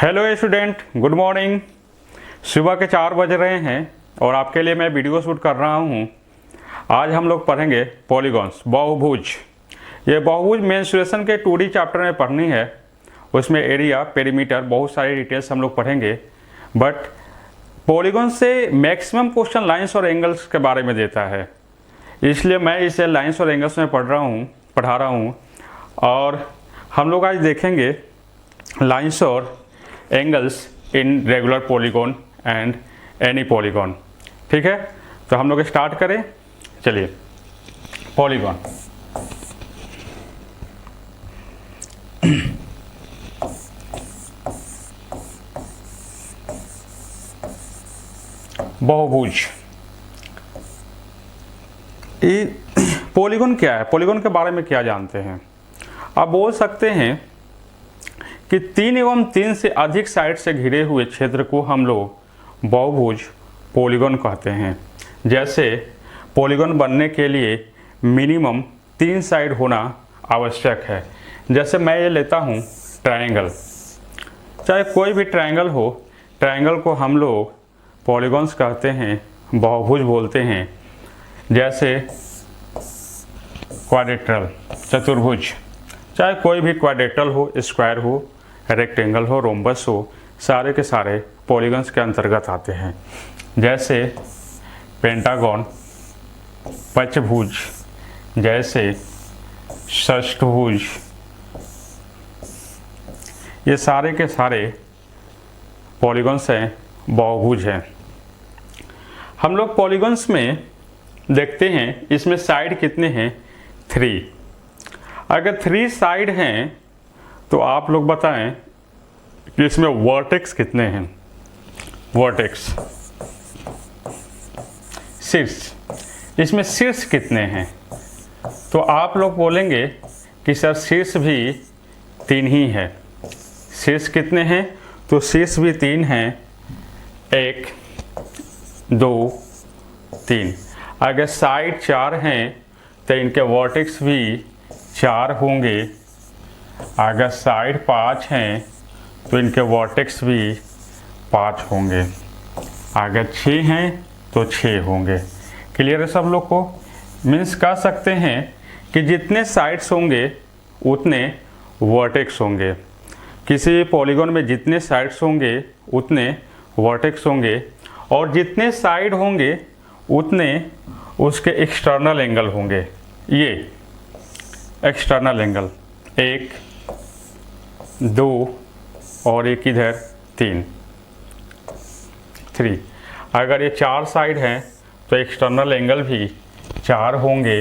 Hello student, good morning. सुबह के 4 बज रहे हैं और आपके लिए मैं वीडियो शूट कर रहा हूँ। आज हम लोग पढ़ेंगे पॉलीगॉन्स, बहुभुज। ये बहुभुज मेंसुरेशन के 2D चैप्टर में पढ़नी है। उसमें एरिया, पेरीमीटर, बहुत सारी डिटेल्स हम लोग पढ़ेंगे। बट पॉलीगॉन से मैक्सिमम क्वेश्चन लाइन्स और एंगल्स के बारे में देता है, इसलिए मैं इसे लाइन्स और एंगल्स में पढ़ा रहा हूँ। और हम लोग आज देखेंगे लाइन्स और angles in regular polygon and any polygon. ठीक है, तो हम लोग स्टार्ट करें। चलिए, पॉलीगॉन। बहुभुज। पॉलीगॉन क्या है? पॉलीगॉन के बारे में क्या जानते हैं? आप बोल सकते हैं कि 3 एवं 3 से अधिक साइड से घिरे हुए क्षेत्र को हम लोग बहुभुज पॉलीगॉन कहते हैं। जैसे पॉलीगॉन बनने के लिए मिनिमम 3 साइड होना आवश्यक है। जैसे मैं ये लेता हूँ ट्रायंगल, चाहे कोई भी ट्रायंगल हो, ट्रायंगल को हम लोग पॉलीगॉन्स कहते हैं, बहुभुज बोलते हैं। जैसे क्वाड्रिलेटरल, चतुर्भुज, चाहे कोई भी क्वाड्रिलेटरल हो, स्क्वायर हो, रेक्टेंगल हो, रोम्बस हो, सारे के सारे पॉलीगॉन्स के अंतर्गत आते हैं। जैसे पेंटागन, पंचभुज, जैसे षष्ठभुज, ये सारे के सारे पॉलीगॉन्स हैं, बहुभुज हैं। हम लोग पॉलीगॉन्स में देखते हैं, इसमें साइड कितने हैं? 3। अगर 3 साइड हैं तो आप लोग बताएं कि इसमें वर्टेक्स कितने हैं? वर्टेक्स, शीर्ष, इसमें शीर्ष कितने हैं? तो आप लोग बोलेंगे कि सर शीर्ष भी 3 ही है। शीर्ष कितने हैं? तो शीर्ष भी 3 हैं, 1, 2, 3। अगर साइड 4 हैं तो इनके वर्टेक्स भी 4 होंगे। अगर साइड 5 हैं तो इनके वर्टेक्स भी 5 होंगे। अगर 6 हैं तो 6 होंगे। क्लियर है सब लोग को? मीन्स कह सकते हैं कि जितने साइड्स होंगे उतने वर्टेक्स होंगे। किसी भी पॉलीगॉन में जितने साइड्स होंगे उतने वर्टेक्स होंगे, और जितने साइड होंगे उतने उसके एक्सटर्नल एंगल होंगे। ये एक्सटर्नल एंगल 1, 2 और एक इधर 3। अगर ये 4 साइड हैं तो एक्सटर्नल एंगल भी 4 होंगे।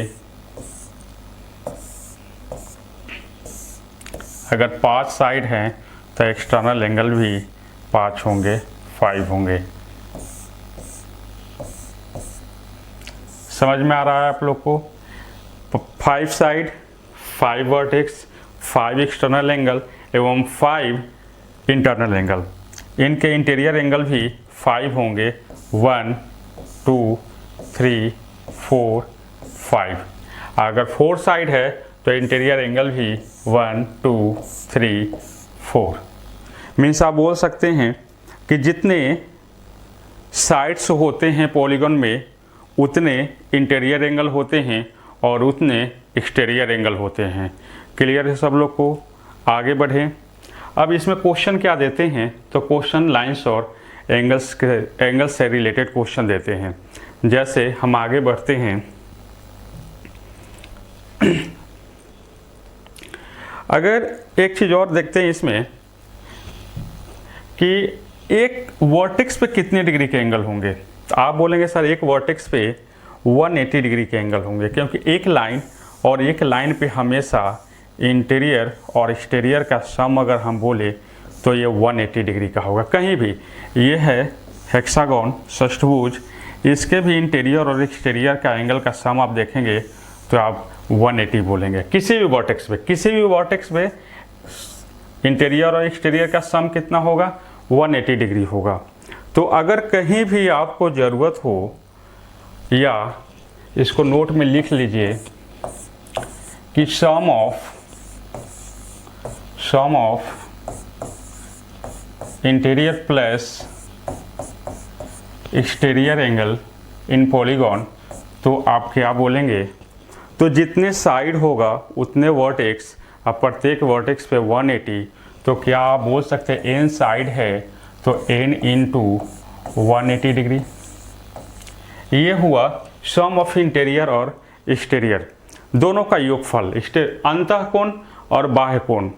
अगर 5 साइड हैं तो एक्सटर्नल एंगल भी 5 होंगे, 5 होंगे। समझ में आ रहा है आप लोग को? 5 साइड, 5 वर्टेक्स, 5 एक्सटर्नल एंगल एवं 5 इंटरनल एंगल। इनके इंटीरियर एंगल भी 5 होंगे, 1, 2, 3, 4, 5। अगर 4 साइड है तो इंटीरियर एंगल भी 1, 2, 3, 4। मीन्स आप बोल सकते हैं कि जितने साइड्स होते हैं पॉलीगॉन में उतने इंटीरियर एंगल होते हैं और उतने एक्सटीरियर एंगल होते हैं। क्लियर है सब लोग को? आगे बढ़ें। अब इसमें क्वेश्चन क्या देते हैं? तो क्वेश्चन लाइंस और एंगल्स से रिलेटेड क्वेश्चन देते हैं। जैसे हम आगे बढ़ते हैं, अगर एक चीज़ और देखते हैं इसमें कि एक वर्टेक्स पे कितने डिग्री के एंगल होंगे। तो आप बोलेंगे सर एक वर्टेक्स पे 180 डिग्री के एंगल होंगे, क्योंकि एक लाइन और एक लाइन पे हमेशा इंटीरियर और एक्सटीरियर का सम अगर हम बोले तो ये 180 डिग्री का होगा। कहीं भी ये है हेक्सागन, षष्ठभुज, इसके भी इंटीरियर और एक्सटीरियर का एंगल का सम आप देखेंगे तो आप 180 बोलेंगे। किसी भी वर्टेक्स पे इंटीरियर और एक्सटीरियर का सम कितना होगा? 180 डिग्री होगा। तो अगर कहीं भी आपको ज़रूरत हो, या इसको नोट में लिख लीजिए कि sum of interior plus exterior angle in polygon, तो आप क्या बोलेंगे, तो जितने साइड होगा उतने वर्टेक्स, अब प्रत्येक वर्टेक्स पे 180, तो क्या आप बोल सकते हैं n साइड है तो n इंटू 180 डिग्री। ये हुआ सम ऑफ इंटीरियर और एक्सटीरियर दोनों का योगफल, अंतः कोण और बाह्य कोण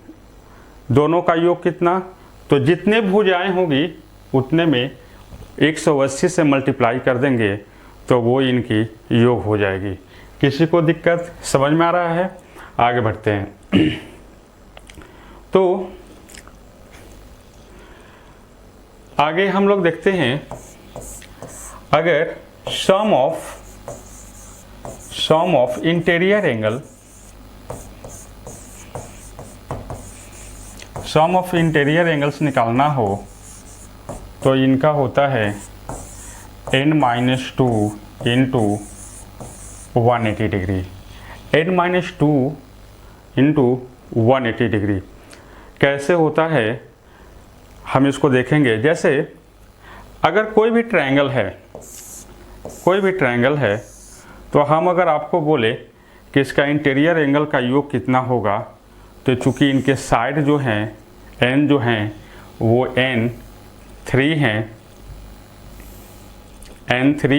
दोनों का योग कितना, तो जितने भुजाएं होगी उतने में 180 से मल्टीप्लाई कर देंगे तो वो इनकी योग हो जाएगी। किसी को दिक्कत समझ में आ रहा है? आगे बढ़ते हैं। तो आगे हम लोग देखते हैं, अगर sum of interior angle, sum of interior angles निकालना हो तो इनका होता है n-2 into 180 degree, n-2 into 180 degree. कैसे होता है हम इसको देखेंगे। जैसे अगर कोई भी ट्रायंगल है तो हम अगर आपको बोले कि इसका इंटीरियर एंगल का योग कितना होगा, तो चूंकि इनके साइड जो हैं n जो हैं वो n3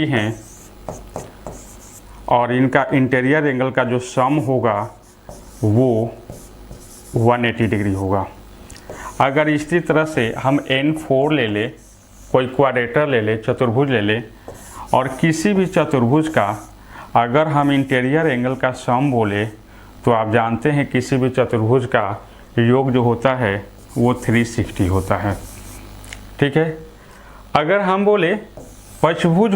हैं और इनका इंटीरियर एंगल का जो सम होगा वो 180 डिग्री होगा। अगर इसी तरह से हम n4 ले ले, कोई क्वाड्रेटर ले ले, चतुर्भुज ले ले, और किसी भी चतुर्भुज का अगर हम इंटीरियर एंगल का सम बोले तो आप जानते हैं किसी भी चतुर्भुज का योग जो होता है वो 360 होता है। ठीक है। अगर हम बोले पंचभुज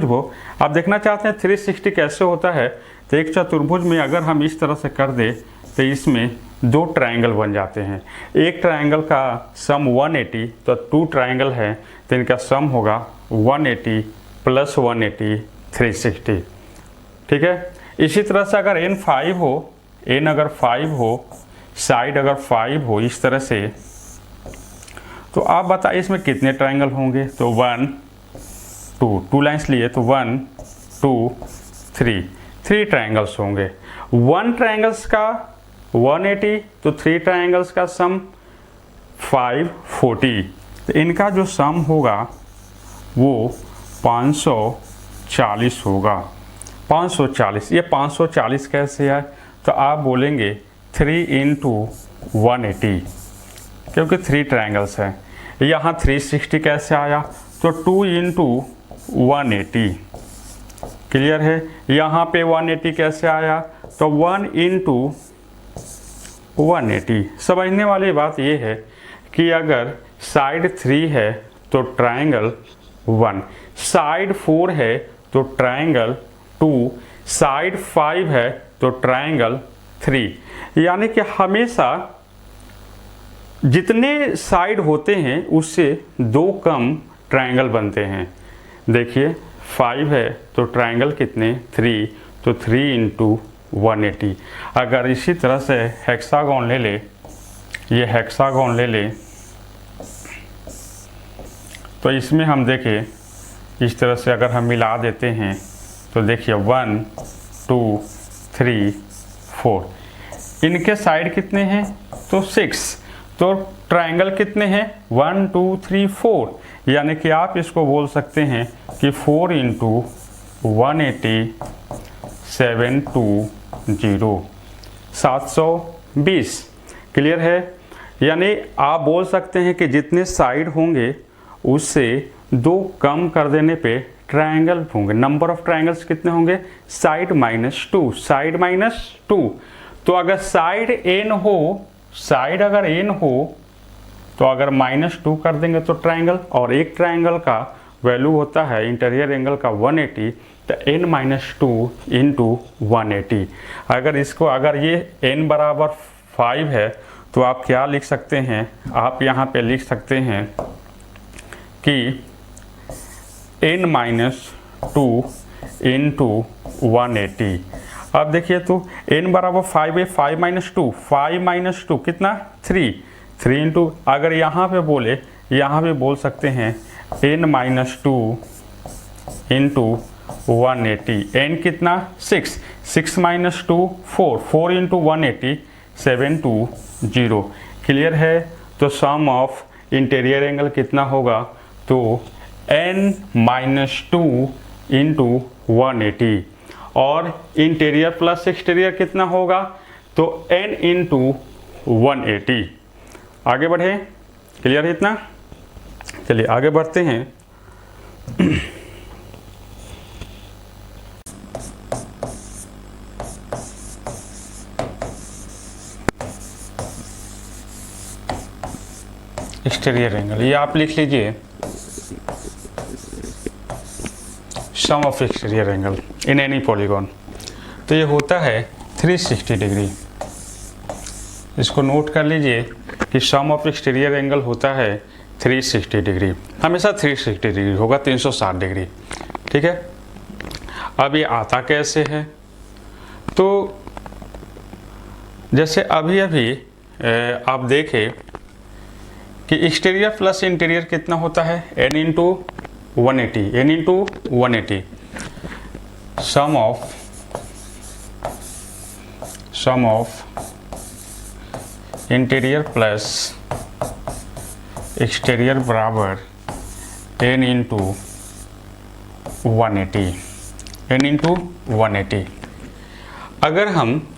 हो, आप देखना चाहते हैं 360 कैसे होता है, तो एक चतुर्भुज में अगर हम इस तरह से कर दे तो इसमें दो ट्रायंगल बन जाते हैं। एक ट्रायंगल का सम 180, तो 2 ट्रायंगल है तो इनका सम होगा 180 प्लस 180 360। ठीक है। इसी तरह से अगर n5 हो, n अगर 5 हो, साइड अगर 5 हो इस तरह से, तो आप बताइए इसमें कितने ट्रायंगल होंगे, तो 1 2 लाइन्स लिए तो 1 2 3 ट्रायंगल्स होंगे। 1 ट्रायंगल्स का 180, तो 3 ट्रायंगल्स का सम 540, तो इनका जो सम होगा वो 540 होगा। 540, ये 540 कैसे है, तो आप बोलेंगे 3 इंटू 180, क्योंकि 3 ट्रायंगल्स हैं। यहाँ 360 कैसे आया, तो 2 इंटू 180, क्लियर है। यहाँ पे 180 कैसे आया, तो 1 इंटू 180। समझने वाली बात ये है कि अगर साइड 3 है तो ट्रायंगल 1, साइड 4 है तो ट्रायंगल 2, साइड 5 है तो ट्रायंगल 3। यानी कि हमेशा जितने साइड होते हैं उससे 2 कम ट्रायंगल बनते हैं। देखिए 5 है तो ट्रायंगल कितने 3, तो 3 इंटू 180। अगर इसी तरह से हेक्सागोन ले ले, ये हेक्सागोन ले ले, तो इसमें हम देखें इस तरह से अगर हम मिला देते हैं तो देखिए 1 2 3 4, इनके साइड कितने हैं, तो 6, तो ट्रायंगल कितने हैं 1 2 3 4। यानी कि आप इसको बोल सकते हैं कि 4 इंटू 180 720 720। क्लियर है। यानी आप बोल सकते हैं कि जितने साइड होंगे उससे 2 कम कर देने पे ट्रायंगल होंगे। नंबर ऑफ ट्रायंगल्स कितने होंगे, साइड -2, साइड -2। तो अगर साइड n हो, साइड अगर n हो तो अगर -2 कर देंगे तो ट्रायंगल, और एक ट्रायंगल का वैल्यू होता है इंटीरियर एंगल का 180, तो n-2 इंटू 180। अगर इसको, अगर ये n बराबर 5 है तो आप क्या लिख सकते हैं, आप यहाँ पे लिख सकते हैं कि n-2 इंटू 180। अब देखिए तो n बराबर 5 है, 5 -2 कितना 3, 3 इंटू, अगर यहाँ पे बोले, यहाँ भी बोल सकते हैं n-2 इंटू 180। n कितना 6, 6 - 2 4, 4 इंटू 180 720। क्लियर है। तो सम ऑफ इंटीरियर एंगल कितना होगा, तो n-2 इंटू 180, और इंटीरियर प्लस एक्सटीरियर कितना होगा, तो n इंटू 180। आगे बढ़े, क्लियर है इतना। चलिए आगे बढ़ते हैं। एक्सटीरियर एंगल, ये आप लिख लीजिए, sum of exterior angle in any polygon. तो ये होता है 360 डिग्री। इसको नोट कर लीजिए कि सम ऑफ एक्सटीरियर एंगल होता है 360 डिग्री, हमेशा 360 डिग्री होगा, 360 डिग्री। ठीक है। अब ये आता कैसे है, तो जैसे अभी आप देखें कि एक्सटीरियर प्लस इंटीरियर कितना होता है, n into 180, n into 180। Sum of interior plus exterior बराबर n इंटू 180, n इंटू 180। अगर हम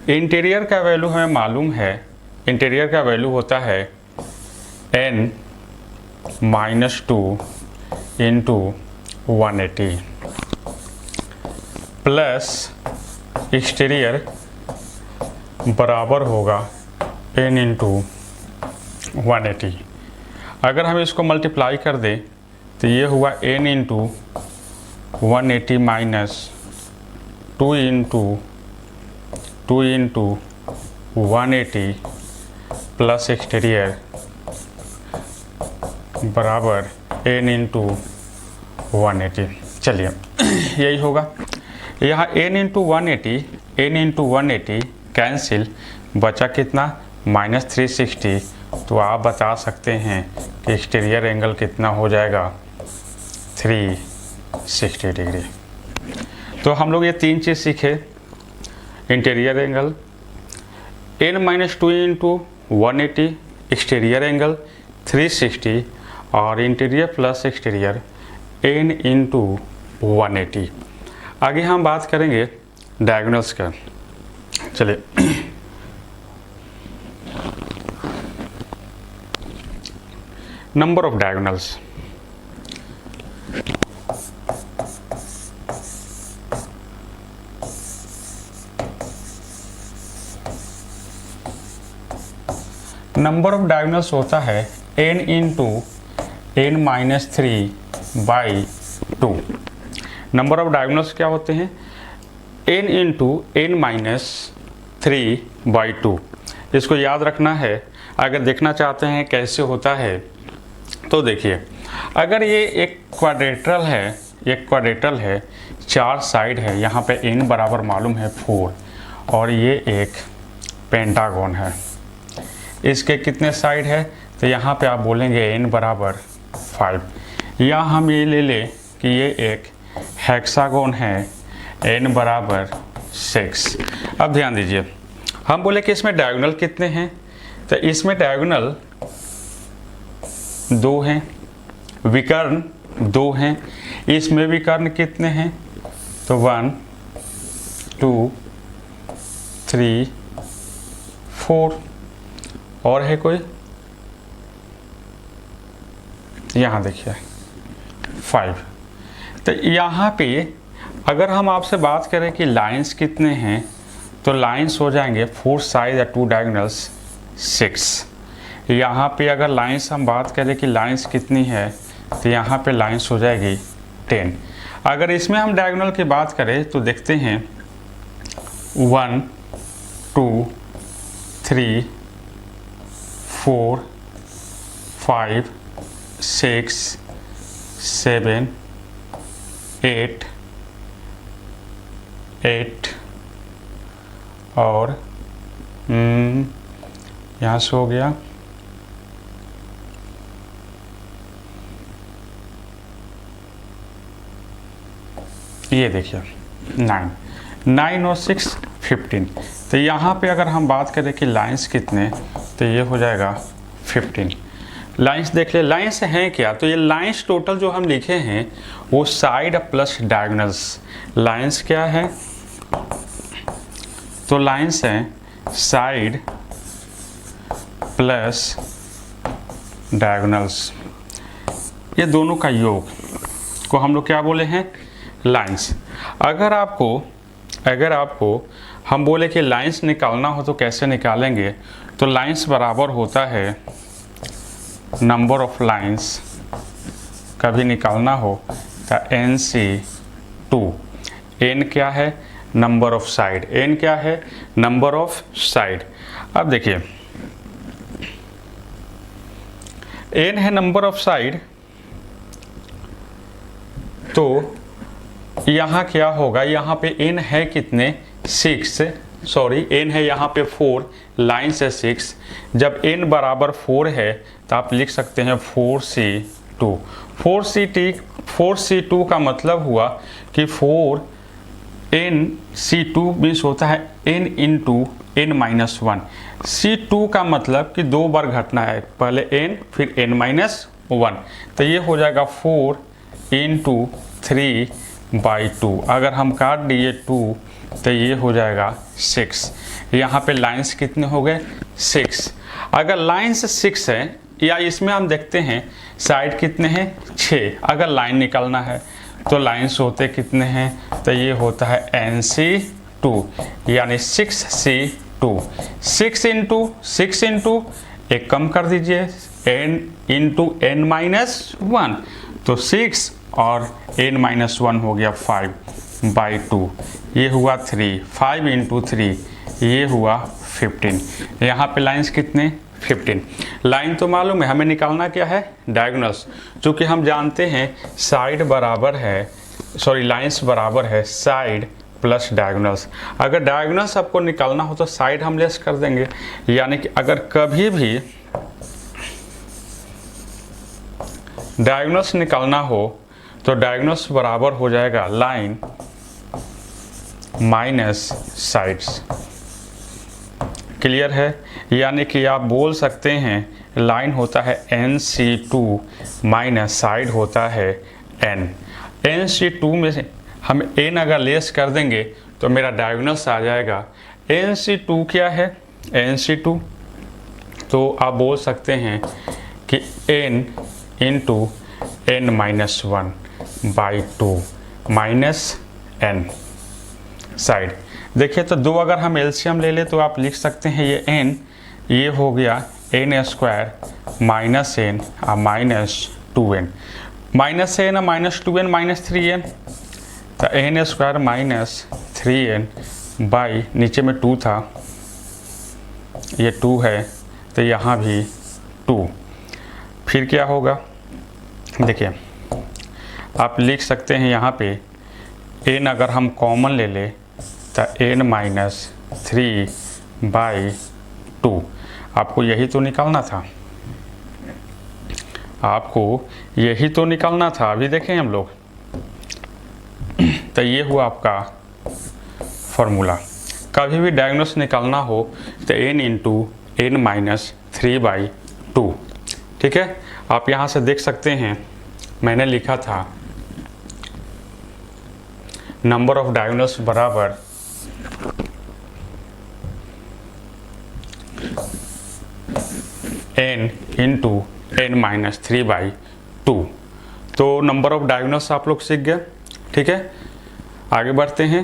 इंटीरियर का वैल्यू हमें मालूम है, इंटीरियर का वैल्यू होता है n-2 इंटू 180 प्लस एक्सटीरियर बराबर होगा n इंटू 180। अगर हम इसको मल्टीप्लाई कर दें तो ये हुआ n into 180 minus 2 into 180 plus exterior बराबर n इंटू 180। चलिए यही होगा। यहाँ n इंटू 180 कैंसिल, बचा कितना -360। तो आप बता सकते हैं कि एक्सटीरियर एंगल कितना हो जाएगा 360 डिग्री। तो हम लोग ये 3 चीज़ सीखे। Interior angle n-2 into 180, exterior angle 360, और interior plus exterior n into 180। आगे हम बात करेंगे डायगोनल्स का। चलिए number of diagonals. Number of diagonals होता है n into n-3/2। Number of diagonals क्या होते हैं, n इंटू n-3/2। इसको याद रखना है। अगर देखना चाहते हैं कैसे होता है तो देखिए, अगर ये एक क्वाड्रेटरल है, 4 साइड है, यहाँ पे n बराबर मालूम है 4, और ये एक पेंटागन है, इसके कितने साइड है, तो यहाँ पे आप बोलेंगे n बराबर 5। या हम ये ले लें कि ये एक हेक्सागोन है, n बराबर 6। अब ध्यान दीजिए, हम बोले कि इसमें डायगोनल कितने हैं, तो इसमें डायगोनल 2 हैं, विकर्ण 2 हैं। इसमें विकर्ण कितने हैं, तो 1 2 3 4, और है कोई, यहाँ देखिए 5। तो यहाँ पे अगर हम आपसे बात करें कि लाइंस कितने हैं, तो लाइंस हो जाएंगे 4 साइड या 2 डायगोनल्स 6। यहाँ पे अगर लाइंस हम बात करें कि लाइंस कितनी है, तो यहाँ पे लाइंस हो जाएगी 10। अगर इसमें हम डायगोनल की बात करें तो देखते हैं 1 2 3 4 5 6 7 8 और यहाँ से हो गया ये देखिए 9, 9 और 6 15। तो यहाँ पे अगर हम बात करें कि लाइंस कितने, तो ये हो जाएगा 15 लाइंस। देख ले लाइंस हैं क्या, तो ये लाइंस टोटल जो हम लिखे हैं वो साइड प्लस डायगोनल्स। लाइंस क्या है, तो लाइंस हैं साइड प्लस डायगोनल्स, ये दोनों का योग को हम लोग क्या बोले हैं, लाइंस। अगर आपको हम बोले कि लाइंस निकालना हो तो कैसे निकालेंगे, तो लाइंस बराबर होता है नंबर ऑफ लाइंस, कभी निकालना हो तो NC2। n क्या है, नंबर ऑफ साइड, n क्या है, नंबर ऑफ साइड। अब देखिए n है नंबर ऑफ साइड, तो यहाँ क्या होगा, यहाँ पे n है कितने, 6, सॉरी n है यहाँ पे 4, लाइन से 6। जब n बराबर 4 है तो आप लिख सकते हैं 4C2। 4C2 का मतलब हुआ कि 4NC2 मीन्स होता है n इंटू n-1। C2 का मतलब कि 2 बार घटना है, पहले n फिर n-1, तो ये हो जाएगा 4 इंटू 3/2। अगर हम काट दिए 2 तो ये हो जाएगा 6। यहाँ पे लाइंस कितने हो गए, 6। अगर लाइंस 6 है, या इसमें हम देखते हैं साइड कितने हैं, 6। अगर लाइन निकालना है तो लाइंस होते कितने हैं, तो ये होता है NC2 यानी 6C2। 6 इंटू एक कम कर दीजिए, n इंटू n-1, तो 6 और n-1 हो गया 5/2, ये हुआ 3। 5 इंटू 3 ये हुआ 15। यहाँ पे लाइंस कितने, 15। लाइन तो मालूम है, हमें निकालना क्या है, डायगोनल्स। चूँकि हम जानते हैं साइड बराबर है, सॉरी लाइंस बराबर है साइड प्लस डायगोनल्स। अगर डायगोनल्स आपको निकालना हो तो साइड हम लेस कर देंगे, यानी कि अगर कभी भी डायगोनल्स निकालना हो तो डायगोनल्स बराबर हो जाएगा लाइन माइनस साइड्स। क्लियर है, यानी कि आप बोल सकते हैं लाइन होता है NC2 माइनस साइड होता है N। NC2 में से हम N अगर लेस कर देंगे तो मेरा डायगोनल्स आ जाएगा। NC2 क्या है, NC2 तो आप बोल सकते हैं कि N into n-1/2 minus n side. देखिए तो 2 अगर हम एलसीएम ले ले तो आप लिख सकते हैं ये n, ये हो गया n² माइनस n और माइनस 2n, माइनस n और माइनस 2n माइनस 3n, तो n² माइनस 3n बाई नीचे में 2 था, ये 2 है तो यहाँ भी 2। फिर क्या होगा, देखिए आप लिख सकते हैं यहाँ पे n अगर हम कॉमन ले ले तो n-3/2। आपको यही तो निकालना था, अभी देखें हम लोग। तो ये हुआ आपका फॉर्मूला। कभी भी डायगोनल्स निकालना हो तो n इंटू n-3/2। ठीक है, आप यहाँ से देख सकते हैं मैंने लिखा था नंबर ऑफ डायगोनल्स बराबर n इंटू n-3/2। तो नंबर ऑफ डायगोनल्स आप लोग सीख गए। ठीक है, आगे बढ़ते हैं।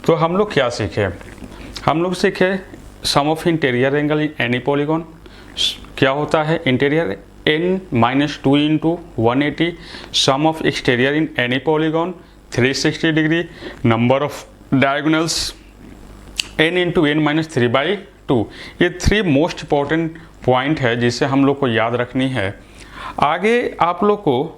तो हम लोग क्या सीखे, हम लोग सीखे sum of interior angle in any polygon. क्या होता है interior, n-2 into 180, sum of exterior in any polygon 360 degree, number of diagonals n into n-3/2। ये 3 मोस्ट इंपॉर्टेंट पॉइंट है जिसे हम लोग को याद रखनी है। आगे आप लोग को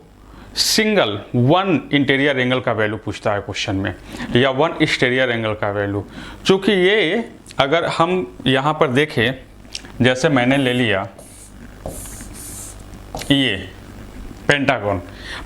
सिंगल 1 इंटीरियर एंगल का वैल्यू पूछता है क्वेश्चन में, या 1 एक्सटीरियर एंगल का वैल्यू। चूँकि ये अगर हम यहाँ पर देखें, जैसे मैंने ले लिया ये पेंटागन।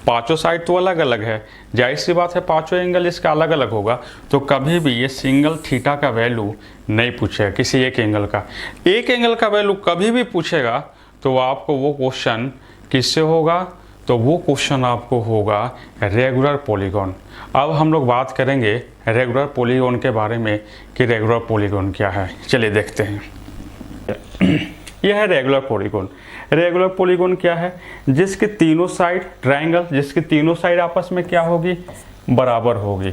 पांचों साइड तो अलग अलग है, जाहिर सी बात है पांचों एंगल इसका अलग अलग होगा, तो कभी भी ये सिंगल थीटा का वैल्यू नहीं पूछेगा किसी एक एंगल का। एक एंगल का वैल्यू कभी भी पूछेगा तो आपको वो क्वेश्चन किससे होगा, तो वो क्वेश्चन आपको होगा रेगुलर पॉलीगॉन। अब हम लोग बात करेंगे रेगुलर पॉलीगॉन के बारे में कि रेगुलर पॉलीगॉन क्या है। चलिए देखते हैं। यह है रेगुलर पॉलीगॉन। रेगुलर पॉलीगॉन क्या है, जिसके तीनों साइड ट्रायंगल, जिसकी तीनों साइड आपस में क्या होगी, बराबर होगी।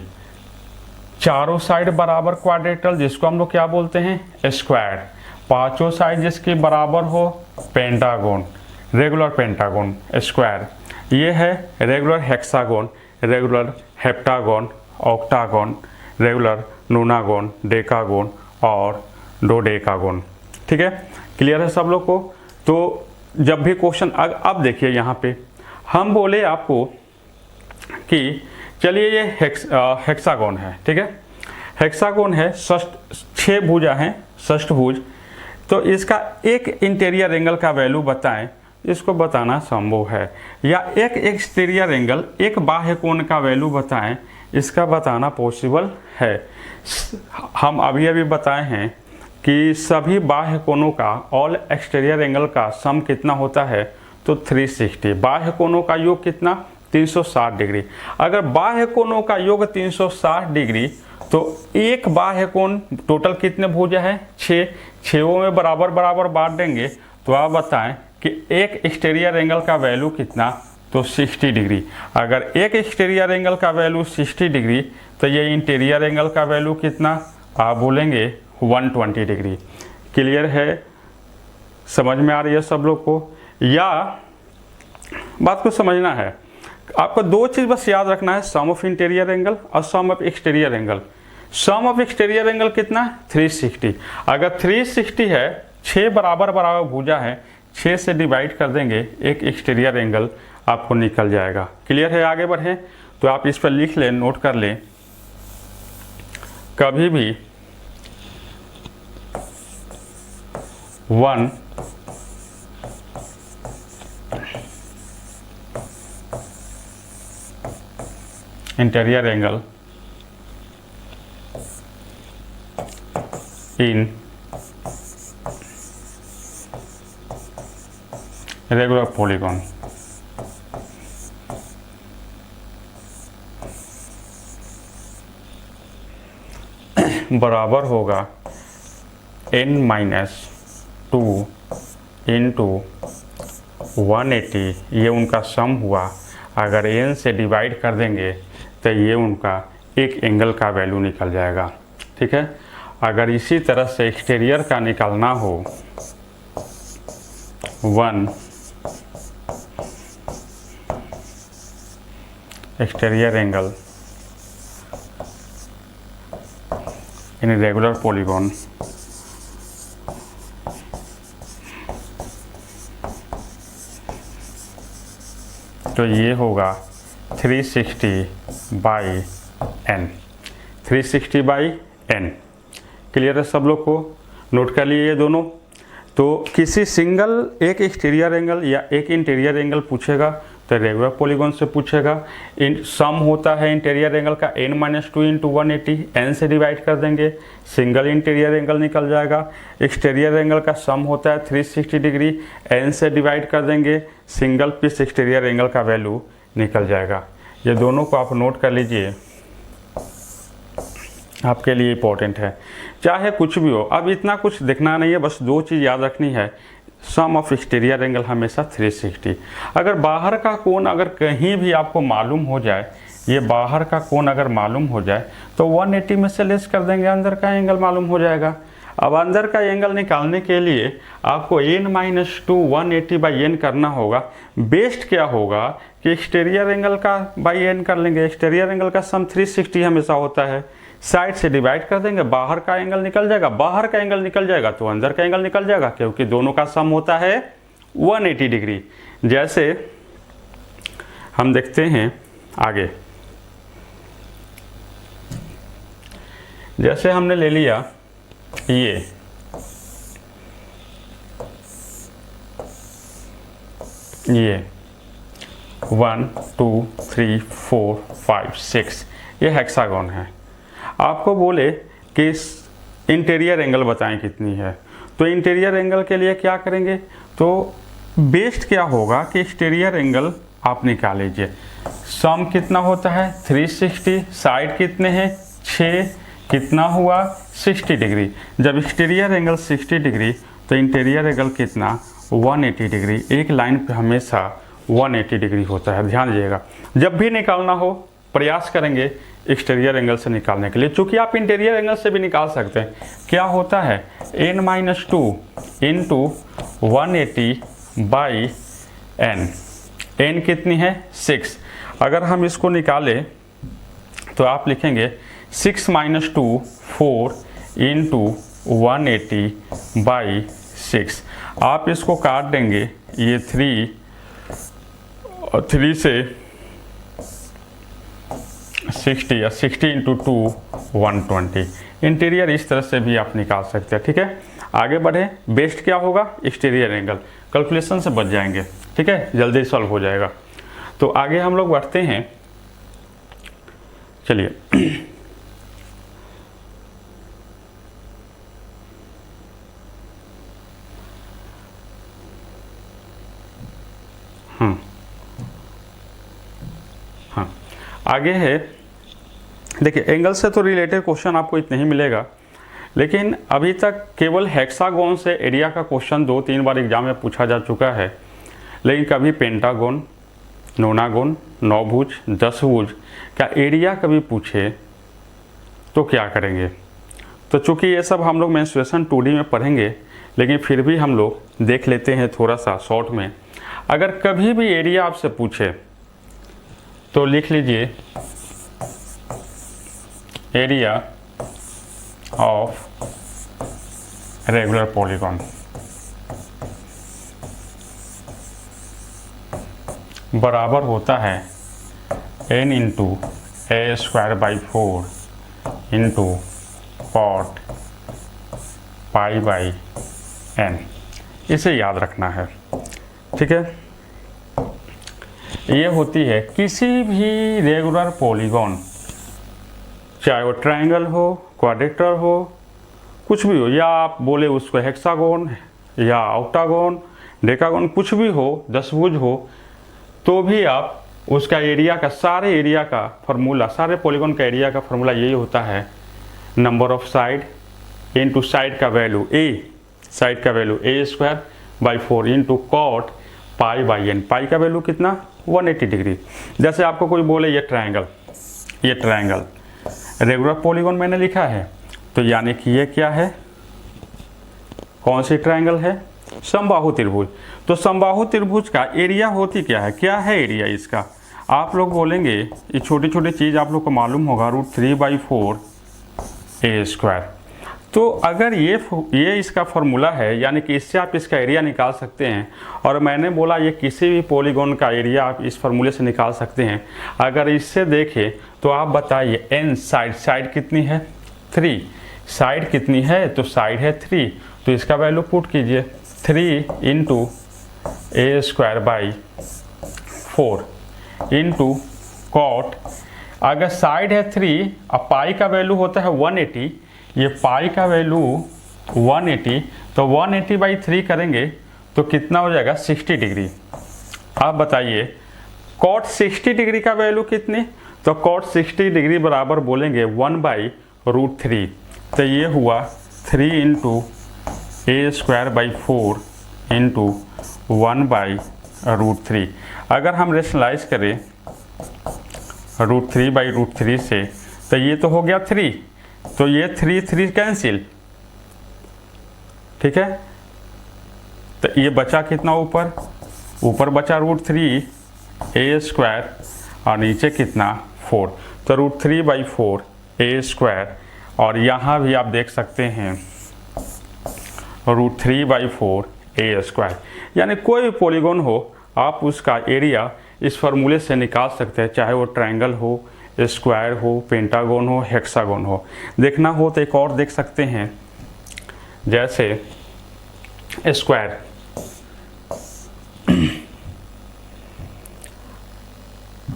चारों साइड बराबर क्वाड्रेटल, जिसको हम लोग क्या बोलते हैं, स्क्वायर। पांचों साइड जिसकी बराबर हो, पेंटागन, रेगुलर पेंटागन स्क्वायर। ये है regular hexagon, regular heptagon, octagon, regular नोनागन, decagon और डोडेकागन। ठीक है, क्लियर है सब लोग को। तो जब भी क्वेश्चन, अब देखिए यहाँ पे हम बोले आपको कि चलिए ये हेक्सागन है, ठीक है, हेक्सागन है, छह भुजा हैं, षष्ठभुज। तो इसका एक इंटीरियर एंगल का वैल्यू बताएं, इसको बताना संभव है। या एक एक्सटीरियर एंगल, एक बाह्य कोण का वैल्यू बताएं, इसका बताना पॉसिबल है। हम अभी बताए हैं कि सभी बाह्य कोणों का, ऑल एक्सटीरियर एंगल का सम कितना होता है, तो 360। बाह्य कोणों का योग कितना, 360 डिग्री। अगर बाह्य कोणों का योग 360 डिग्री, तो एक बाह्य कोण टोटल कितने भुजा है, 6, छहों में बराबर बराबर बांट देंगे। तो आप बताएं कि एक एक्सटीरियर एंगल का वैल्यू कितना, तो 60 डिग्री। अगर एक एक्सटीरियर एंगल का वैल्यू 60 डिग्री, तो ये इंटीरियर एंगल का वैल्यू कितना, आप बोलेंगे 120 डिग्री। क्लियर है, समझ में आ रही है सब लोग को। या बात को समझना है, आपको दो चीज़ बस याद रखना है, सम ऑफ इंटीरियर एंगल और sum of exterior angle. Sum of exterior angle कितना, 360। अगर 360 है, 6 बराबर बराबर भुजा है, 6 से डिवाइड कर देंगे, एक एक्सटीरियर एंगल आपको निकल जाएगा। क्लियर है, आगे बढ़ें तो आप इस पर लिख लें, नोट कर लें। कभी भी 1 interior angle in regular polygon बराबर होगा n-2 इंटू 180। ये उनका सम हुआ। अगर n से डिवाइड कर देंगे तो ये उनका एक एंगल का वैल्यू निकल जाएगा। ठीक है, अगर इसी तरह से एक्सटीरियर का निकालना हो, 1 exterior angle in regular polygon तो ये होगा 360 by n, 360 by n। Clear है सब लोग को, नोट कर लिए ये दोनों। तो किसी सिंगल एक एक्सटीरियर एंगल या एक इंटीरियर एंगल पूछेगा तो रेगुलर पॉलीगॉन से पूछेगा। इन सम होता है इंटीरियर एंगल का n-2 इंटू 180, n से डिवाइड कर देंगे, सिंगल इंटीरियर एंगल निकल जाएगा। एक्सटीरियर एंगल का सम होता है 360 डिग्री, n से डिवाइड कर देंगे, सिंगल पीस एक्सटीरियर एंगल का वैल्यू निकल जाएगा। ये दोनों को आप नोट कर लीजिए, आपके लिए इंपॉर्टेंट है, चाहे कुछ भी हो। अब इतना कुछ देखना नहीं है, बस दो चीज़ याद रखनी है। सम ऑफ एक्सटीरियर एंगल हमेशा 360। अगर बाहर का कोण अगर कहीं भी आपको मालूम हो जाए, ये बाहर का कोण अगर मालूम हो जाए तो 180 में से लेस कर देंगे, अंदर का एंगल मालूम हो जाएगा। अब अंदर का एंगल निकालने के लिए आपको n-2 180 बाई n करना होगा। बेस्ट क्या होगा कि एक्सटीरियर एंगल का बाई n कर लेंगे। एक्सटीरियर एंगल का सम 360 हमेशा होता है, साइड से डिवाइड कर देंगे, बाहर का एंगल निकल जाएगा। बाहर का एंगल निकल जाएगा तो अंदर का एंगल निकल जाएगा, क्योंकि दोनों का सम होता है 180 डिग्री। जैसे हम देखते हैं आगे, जैसे हमने ले लिया ये 1 2 3 4 5 6 ये हेक्सागोन है। आपको बोले कि इंटीरियर एंगल बताएं कितनी है, तो इंटीरियर एंगल के लिए क्या करेंगे, तो बेस्ट क्या होगा कि एक्सटीरियर एंगल आप निकाल लीजिए। सम कितना होता है 360, साइड कितने हैं 6, कितना हुआ 60 डिग्री। जब एक्सटीरियर एंगल 60 डिग्री तो इंटीरियर एंगल कितना 180 डिग्री। एक लाइन पे हमेशा 180 डिग्री होता है, ध्यान दीजिएगा। जब भी निकालना हो प्रयास करेंगे एक्सटीरियर एंगल से निकालने के लिए, चूँकि आप इंटीरियर एंगल से भी निकाल सकते हैं। क्या होता है n-2 into 180 by n, n कितनी है 6। अगर हम इसको निकालें तो आप लिखेंगे 6 - 2 4 इंटू 180 बाई 6। आप इसको काट देंगे, ये 3 से 60 या 60 इंटू 2 120। इंटीरियर इस तरह से भी आप निकाल सकते हैं। ठीक है, आगे बढ़े। बेस्ट क्या होगा एक्सटीरियर एंगल, कैलकुलेशन से बच जाएंगे। ठीक है, जल्दी सॉल्व हो जाएगा। तो आगे हम लोग बढ़ते हैं, चलिए। हाँ, आगे है, देखिए एंगल से तो रिलेटेड क्वेश्चन आपको इतना ही मिलेगा, लेकिन अभी तक केवल हेक्सागोन से एरिया का क्वेश्चन 2-3 बार एग्जाम में पूछा जा चुका है, लेकिन कभी पेंटागोन, नोनागोन, नौभुज, दसभुज का एरिया कभी पूछे तो क्या करेंगे। तो चूँकि ये सब हम लोग मेंस्ट्रुएशन 2D में पढ़ेंगे, लेकिन फिर भी हम लोग देख लेते हैं थोड़ा सा शॉर्ट में। अगर कभी भी एरिया आपसे पूछे तो लिख लीजिए एरिया ऑफ रेगुलर पॉलीगॉन बराबर होता है n into a²/4 into cot π/n। इसे याद रखना है। ठीक है, ये होती है किसी भी रेगुलर पॉलीगॉन, चाहे वो ट्रायंगल हो, क्वाड्रेटर हो, कुछ भी हो, या आप बोले उसको हेक्सागोन या ऑक्टागोन, डेकागोन, कुछ भी हो, दसभुज हो, तो भी आप उसका एरिया का, सारे एरिया का फॉर्मूला, सारे पॉलीगॉन का एरिया का फॉर्मूला यही होता है number of side into side का वैल्यू साइड का value a²/4 into cot π/n। Pi का वैल्यू कितना 180 डिग्री। जैसे आपको कोई बोले ये ट्रायंगल रेगुलर पॉलीगॉन मैंने लिखा है, तो यानी कि ये क्या है, कौन सी ट्रायंगल है, समबाहु त्रिभुज। तो समबाहु त्रिभुज का एरिया होती क्या है एरिया इसका। आप लोग बोलेंगे ये छोटी छोटी चीज़ आप लोग को मालूम होगा, √3/4 a²। तो अगर ये इसका फॉर्मूला है, यानी कि इससे आप इसका एरिया निकाल सकते हैं। और मैंने बोला ये किसी भी पॉलीगॉन का एरिया आप इस फॉर्मूले से निकाल सकते हैं। अगर इससे देखें तो आप बताइए n साइड कितनी है 3, साइड कितनी है, तो साइड है 3, तो इसका वैल्यू पुट कीजिए 3 इंटू a²/4 इंटू कॉट। अगर साइड है 3 और पाई का वैल्यू होता है 180, ये पाई का वैल्यू 180, तो 180/3 करेंगे तो कितना हो जाएगा 60 डिग्री। आप बताइए कॉट 60 डिग्री का वैल्यू कितनी, तो कॉट 60 डिग्री बराबर बोलेंगे 1/√3। तो ये हुआ 3 इंटू a²/4 इंटू 1/√3। अगर हम रेशनलाइज करें √3/√3 से, तो ये तो हो गया 3, तो ये 3 कैंसिल। ठीक है, तो ये बचा कितना, ऊपर बचा √3 a² और नीचे कितना 4, तो √3/4 a²। और यहाँ भी आप देख सकते हैं √3/4 a²। यानी कोई भी पॉलीगॉन हो आप उसका एरिया इस फार्मूले से निकाल सकते हैं, चाहे वो ट्रायंगल हो, स्क्वायर हो, पेंटागन हो, हेक्सागन हो। देखना हो तो एक और देख सकते हैं, जैसे स्क्वायर।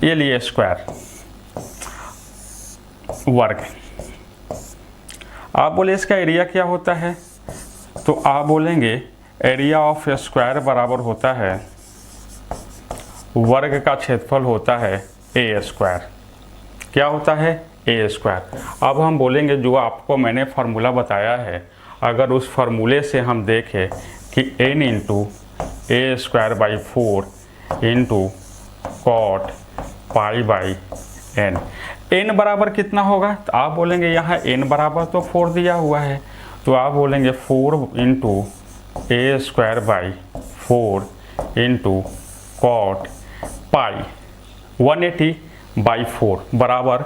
ये लिए स्क्वायर वर्ग। आप बोले इसका एरिया क्या होता है, तो आप बोलेंगे एरिया ऑफ स्क्वायर बराबर होता है वर्ग का क्षेत्रफल होता है ए स्क्वायर। क्या होता है, ए स्क्वायर। अब हम बोलेंगे जो आपको मैंने फार्मूला बताया है, अगर उस फार्मूले से हम देखें कि n into a square by 4 into cot pi by n, n बराबर कितना होगा, तो आप बोलेंगे यहाँ n बराबर तो 4 दिया हुआ है, तो आप बोलेंगे 4 into a square by 4 into cot pi 180 by 4 बराबर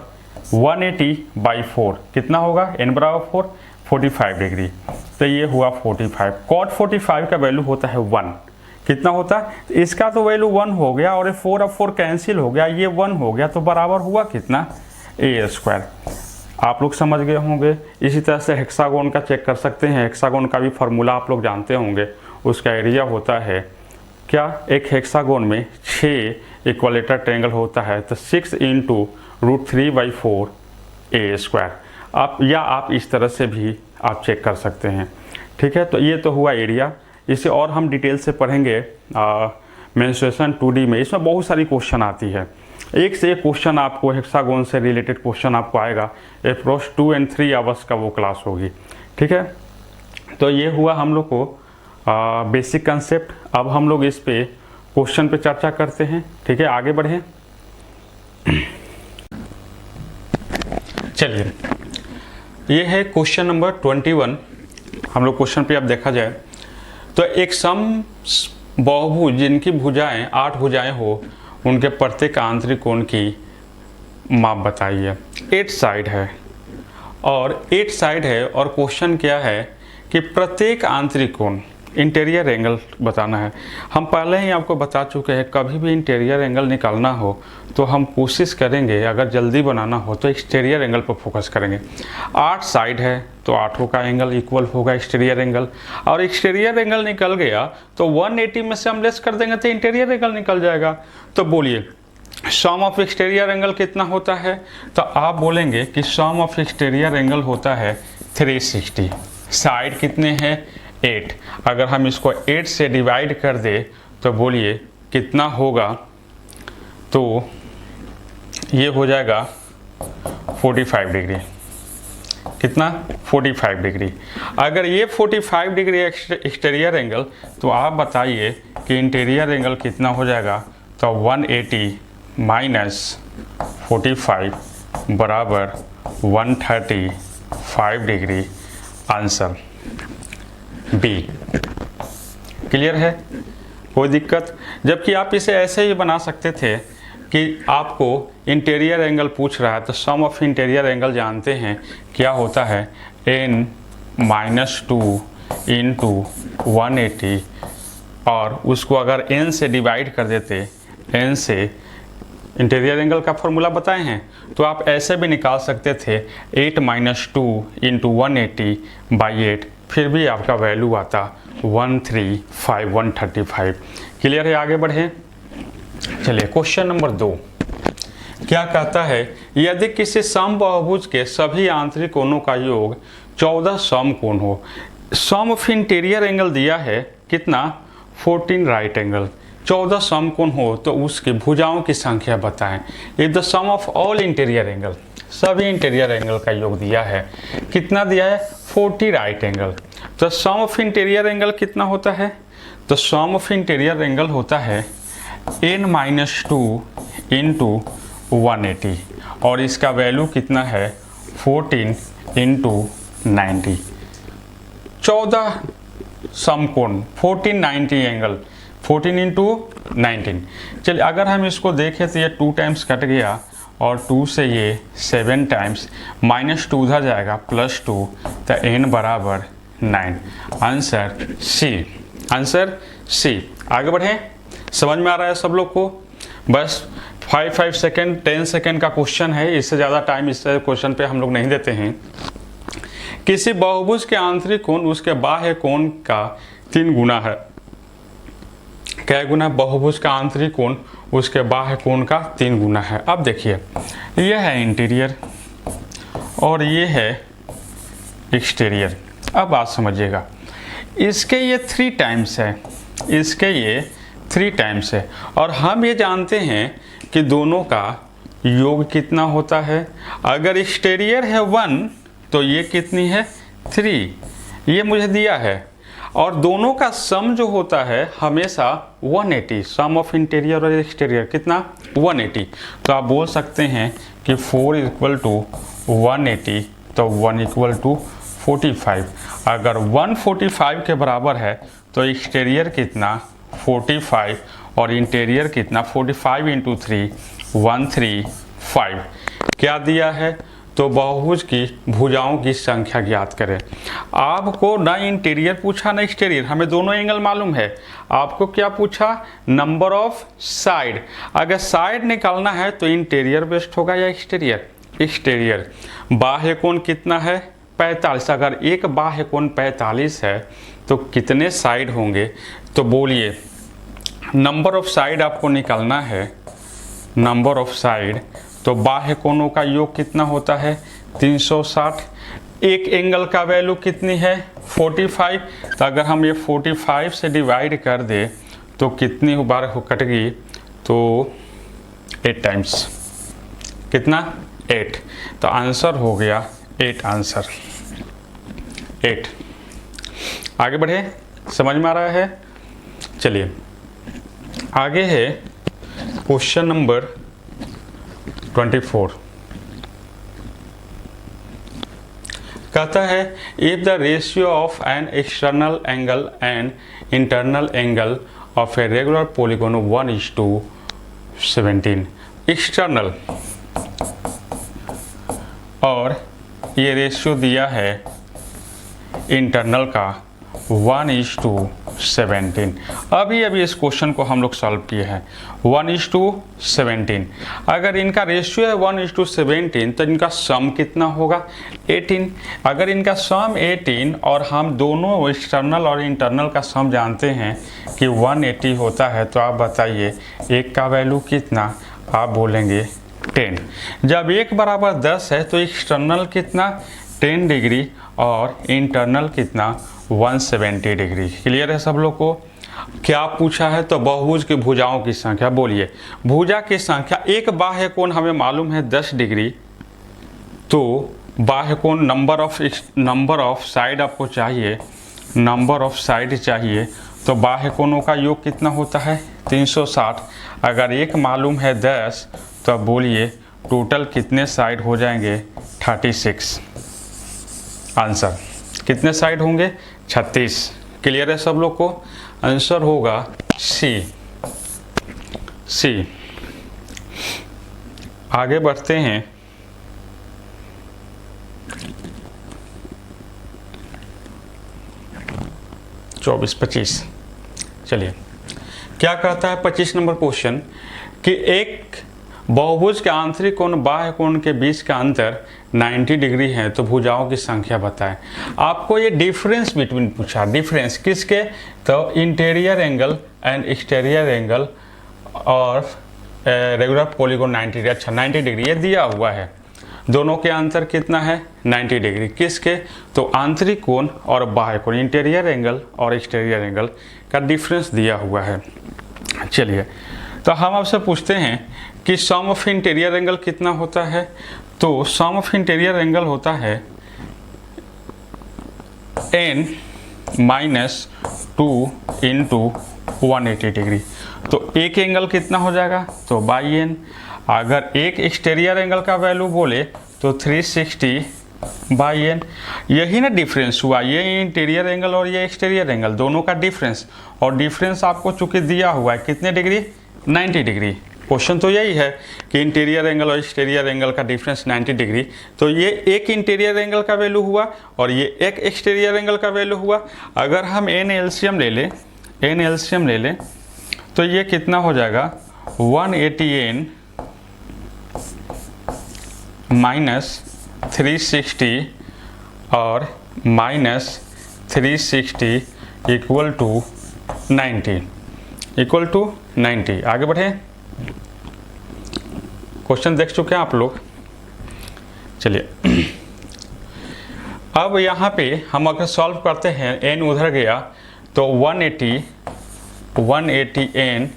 180 बाई 4 कितना होगा, n बराबर 4, 45 डिग्री। तो ये हुआ 45। कॉट 45 का वैल्यू होता है 1। कितना होता है, इसका तो वैल्यू 1 हो गया और 4 अब 4 कैंसिल हो गया, ये 1 हो गया, तो बराबर हुआ कितना, ए स्क्वायर। आप लोग समझ गए होंगे। इसी तरह से हेक्सागोन का चेक कर सकते हैं। हेक्सागोन का भी फार्मूला आप लोग जानते होंगे। उसका एरिया होता है क्या, एक हेक्सागोन में 6 इक्वलेटर ट्रायंगल होता है, तो 6 इंटू √3/4 ए स्क्वायर। आप इस तरह से भी आप चेक कर सकते हैं। ठीक है, तो ये तो हुआ एरिया। इसे और हम डिटेल से पढ़ेंगे मेंस्ट्रुएशन 2D में। इसमें बहुत सारी क्वेश्चन आती है, एक से एक क्वेश्चन आपको हेक्सागोन से रिलेटेड क्वेश्चन आपको आएगा। अप्रोच 2 और 3 आवर्स का वो क्लास होगी। ठीक है, तो ये हुआ हम लोग को बेसिक कंसेप्ट। अब हम लोग इस पे क्वेश्चन पे चर्चा करते हैं। ठीक है, आगे बढ़ें। चलिए, ये है क्वेश्चन नंबर 21। हम लोग क्वेश्चन पे अब देखा जाए तो एक सम बहुभुज जिनकी भुजाएं 8 भुजाएं हो, उनके प्रत्येक आंतरिक कोण की माप बताइए। 8 साइड है और 8 साइड है, और क्वेश्चन क्या है कि प्रत्येक आंतरिक कोण इंटीरियर एंगल बताना है। हम पहले ही आपको बता चुके हैं, कभी भी इंटीरियर एंगल निकालना हो तो हम कोशिश करेंगे, अगर जल्दी बनाना हो तो एक्सटीरियर एंगल पर फोकस करेंगे। 8 साइड है तो 8 का एंगल इक्वल होगा एक्सटीरियर एंगल, और एक्सटीरियर एंगल निकल गया तो 180 में से हम लेस कर देंगे तो इंटीरियर एंगल निकल जाएगा। तो बोलिए सम ऑफ एक्सटीरियर एंगल कितना होता है, तो आप बोलेंगे कि सम ऑफ एक्सटीरियर एंगल होता है 360। साइड कितने हैं, 8। अगर हम इसको 8 से डिवाइड कर दे तो बोलिए कितना होगा, तो ये हो जाएगा 45 डिग्री। कितना, 45 डिग्री। अगर ये 45 डिग्री एक्सटीरियर एंगल, तो आप बताइए कि इंटीरियर एंगल कितना हो जाएगा, तो 180 माइनस 45 बराबर 135 डिग्री। Answer B. क्लियर है, कोई दिक्कत। जबकि आप इसे ऐसे ही बना सकते थे कि आपको इंटीरियर एंगल पूछ रहा है, तो सम ऑफ इंटीरियर एंगल जानते हैं क्या होता है, n-2 इंटू 180, और उसको अगर n से डिवाइड कर देते, n से इंटीरियर एंगल का फॉर्मूला बताए हैं, तो आप ऐसे भी निकाल सकते थे 8-2 इंटू 180 बाई 8, फिर भी आपका वैल्यू आता 135। क्लियर है, आगे बढ़ें। चलिए क्वेश्चन नंबर 2 क्या कहता है, यदि किसी समबाहुभुज के सभी आंतरिक कोणों का योग 14 समकोण हो। सम ऑफ इंटीरियर एंगल दिया है कितना, 14 राइट एंगल। 14 समकोण हो तो उसकी भुजाओं की संख्या बताएं। If the sum of all interior angle, सभी इंटीरियर एंगल का योग दिया है, कितना दिया है, 40 राइट एंगल। तो सम ऑफ इंटीरियर एंगल कितना होता है, तो सम ऑफ इंटीरियर एंगल होता है n-2 इंटू 180, और इसका वैल्यू कितना है, 14 इंटू 90। 14 समकोण, 14 90 एंगल, 14 इंटू 19। चलिए अगर हम इसको देखें तो ये 2 टाइम्स कट गया, और 2 से ये 7 टाइम्स, -2 उधर जाएगा, +2, तो n बराबर 9। Answer C. Answer C. आगे बढ़ें। समझ में आ रहा है सब लोग को। बस 5 सेकेंड 10 सेकेंड का क्वेश्चन है, इससे ज़्यादा टाइम इस क्वेश्चन पे हम लोग नहीं देते हैं। किसी बहुभुज के आंतरिक कोण उसके बाह्य कोण का 3 गुना है। क्या गुना? बहुभुज का आंतरिक कोण उसके बाह्य कोण का 3 गुना है। अब देखिए, यह है इंटीरियर और ये है एक्सटीरियर। अब बात समझिएगा, इसके ये 3 टाइम्स है, इसके ये 3 टाइम्स है, और हम ये जानते हैं कि दोनों का योग कितना होता है। अगर एक्सटीरियर है 1 तो ये कितनी है? 3, ये मुझे दिया है। और दोनों का सम जो होता है हमेशा 180, सम ऑफ इंटीरियर और एक्सटीरियर कितना? 180। तो आप बोल सकते हैं कि 4 = 180, तो 1 = 45। अगर 1 45 के बराबर है तो एक्सटीरियर कितना? 45, और इंटीरियर कितना? 45 × 3 135। क्या दिया है? तो बहुभुज की भुजाओं की संख्या ज्ञात करें। आपको ना इंटीरियर पूछा ना एक्सटीरियर, हमें दोनों एंगल मालूम है। आपको क्या पूछा? Number of side. अगर साइड निकालना है तो इंटीरियर बेस्ट होगा या एक्सटीरियर? एक्सटीरियर। बाह्य कोण कितना है? 45। अगर एक बाह्य कोण 45 है तो कितने साइड होंगे? तो बोलिए, नंबर ऑफ साइड आपको निकालना है, नंबर ऑफ साइड। तो बाह्य कोणों का योग कितना होता है? 360। एक एंगल का वैल्यू कितनी है? 45। तो अगर हम ये 45 से डिवाइड कर दे तो कितनी बार कटेगी? तो 8 टाइम्स। कितना? 8। तो आंसर हो गया 8 आंसर, 8। आगे बढ़े, समझ में आ रहा है? चलिए आगे है क्वेश्चन नंबर 24। कहता है if the ratio of an external angle and internal angle of a regular polygon 1:17। External और ये रेशियो दिया है इंटरनल का 1:17। अभी इस क्वेश्चन को हम लोग सॉल्व किए हैं। 1:17। अगर इनका रेशियो है 1:17 तो इनका सम कितना होगा? 18। अगर इनका सम 18 और हम दोनों एक्सटर्नल और इंटरनल का सम जानते हैं कि 180 होता है, तो आप बताइए एक का वैल्यू कितना? आप बोलेंगे 10। जब एक बराबर 10 है तो एक्सटर्नल कितना? 10 डिग्री और इंटरनल कितना? 170 डिग्री। क्लियर है सब लोग को? क्या पूछा है? तो बहुभुज की भुजाओं की संख्या। बोलिए, भुजा की संख्या। एक बाह्य कोण हमें मालूम है 10 डिग्री, तो बाह्य कोण नंबर ऑफ साइड आपको चाहिए, नंबर ऑफ साइड चाहिए। तो बाह्य कोणों का योग कितना होता है? 360। अगर एक मालूम है 10, तो बोलिए टोटल कितने साइड हो जाएंगे? 36। आंसर कितने साइड होंगे? 36। क्लियर है सब लोग को? आंसर होगा सी। आगे बढ़ते हैं। चौबीस 25। चलिए क्या कहता है 25 नंबर क्वेश्चन कि एक बहुभुज के आंतरिक कोण बाह्य कोण के बीच का अंतर 90 डिग्री है, तो भुजाओं की संख्या बताएं। आपको ये डिफरेंस बिटवीन पूछा। डिफरेंस किसके? तो interior angle and exterior angle और रेगुलर पॉलीगॉन 90 डिग्री। अच्छा 90 डिग्री ये दिया हुआ है, दोनों के अंतर कितना है? 90 डिग्री। किसके? तो आंतरिक कोण और बाह्य कोण, इंटीरियर एंगल और एक्सटीरियर एंगल का डिफरेंस दिया हुआ है। चलिए तो हम आपसे पूछते हैं कि सम ऑफ इंटीरियर एंगल कितना होता है? तो सम ऑफ इंटीरियर एंगल होता है n - 2 × 180 डिग्री। तो एक एंगल कितना हो जाएगा? तो बाई n। अगर एक एक्सटीरियर एंगल का वैल्यू बोले तो 360 बाई n। यही ना डिफरेंस हुआ, ये इंटीरियर एंगल और ये एक्सटीरियर एंगल दोनों का डिफरेंस। और डिफरेंस आपको चूंकि दिया हुआ है कितने डिग्री? 90 डिग्री। क्वेश्चन तो यही है कि इंटीरियर एंगल और एक्सटीरियर एंगल का डिफरेंस 90 डिग्री। तो ये एक इंटीरियर एंगल का वैल्यू हुआ और ये एक एक्सटीरियर एंगल का वैल्यू हुआ। अगर हम n एलसीएम ले लें तो ये कितना हो जाएगा? 180n - 360 और -360 = 90। Equal to 90। आगे बढ़े, क्वेश्चन देख चुके हैं आप लोग। चलिए अब यहाँ पे हम अगर सॉल्व करते हैं, n उधर गया तो 180 n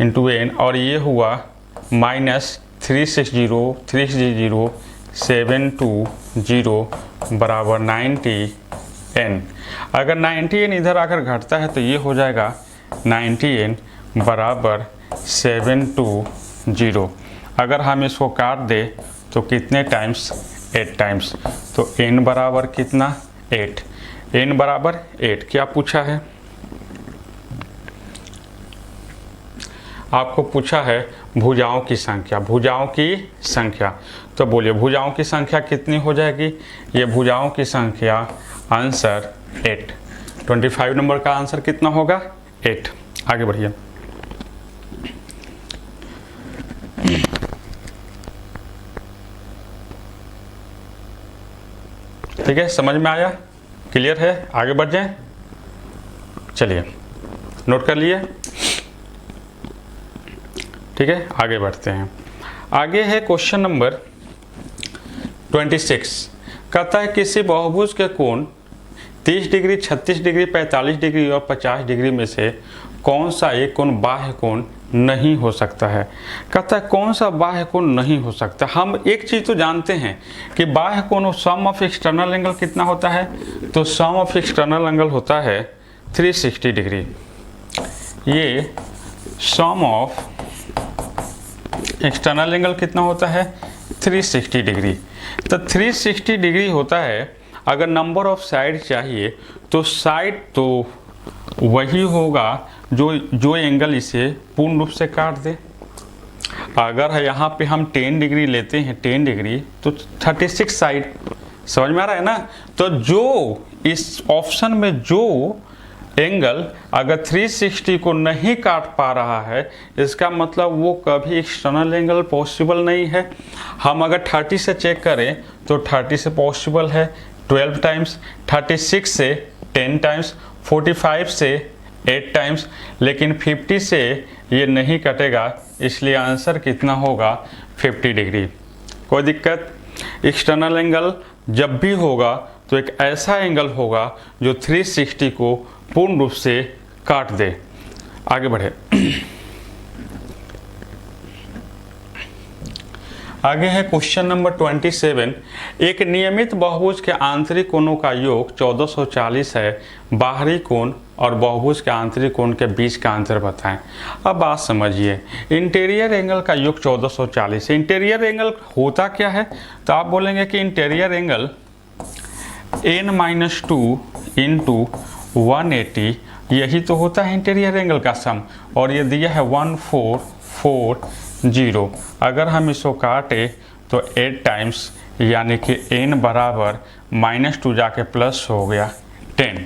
इंटू n, और ये हुआ माइनस 360 बराबर 90 n। अगर 90 n इधर आकर घटता है तो ये हो जाएगा 90 n बराबर 720। अगर हम इसको काट दे तो कितने टाइम्स, 8 टाइम्स, तो n बराबर कितना, 8। n बराबर 8। क्या पूछा है, आपको पूछा है भुजाओं की संख्या, भुजाओं की संख्या। तो बोलिए भुजाओं की संख्या कितनी हो जाएगी, ये भुजाओं की संख्या आंसर 8। 25 नंबर का आंसर कितना होगा, 8। आगे बढ़िए, ठीक है, समझ में आया, क्लियर है, आगे बढ़ जाएं। चलिए नोट कर लिए, ठीक है, आगे बढ़ते हैं। आगे है क्वेश्चन नंबर 26। कहता है किसी बहुभुज के कोण 30 डिग्री, 36 डिग्री, 45 डिग्री और 50 डिग्री में से कौन सा एक कोण बाह्य कोण नहीं हो सकता है। कहता है कौन सा बाह्य कोण नहीं हो सकता। हम एक चीज़ तो जानते हैं कि बाह्य कोण सम ऑफ एक्सटर्नल एंगल कितना होता है, तो सम ऑफ एक्सटर्नल एंगल होता है 360 डिग्री। ये सम ऑफ एक्सटर्नल एंगल कितना होता है, 360 डिग्री। तो 360 डिग्री होता है। अगर नंबर ऑफ साइड चाहिए तो साइड तो वही होगा जो एंगल इसे पूर्ण रूप से काट दे। अगर यहाँ पे हम 10 डिग्री लेते हैं, 10 डिग्री, तो 36 साइड, समझ में आ रहा है ना। तो जो इस ऑप्शन में जो एंगल अगर 360 को नहीं काट पा रहा है, इसका मतलब वो कभी एक्सटर्नल एंगल पॉसिबल नहीं है। हम अगर 30 से चेक करें तो 30 से पॉसिबल है 12 टाइम्स, 36 से 10 टाइम्स, 45 से 8 टाइम्स, लेकिन 50 से ये नहीं कटेगा, इसलिए आंसर कितना होगा, 50 डिग्री। कोई दिक्कत, एक्सटर्नल एंगल जब भी होगा तो एक ऐसा एंगल होगा जो 360 को पूर्ण रूप से काट दे। आगे बढ़े, आगे है क्वेश्चन नंबर 27। एक नियमित बहुभुज के आंतरिक कोणों का योग 1440 है, बाहरी कोण और बहुभुज के आंतरिक कोण के बीच का अंतर बताएं। अब बात समझिए, इंटीरियर एंगल का योग 1440 है। इंटीरियर एंगल होता क्या है, तो आप बोलेंगे कि इंटीरियर एंगल n-2 इंटू 180, यही तो होता है इंटीरियर एंगल का सम, और ये दिया है 1440। अगर हम इसको काटे तो 8 टाइम्स, यानी कि n बराबर -2 जाके प्लस हो गया 10,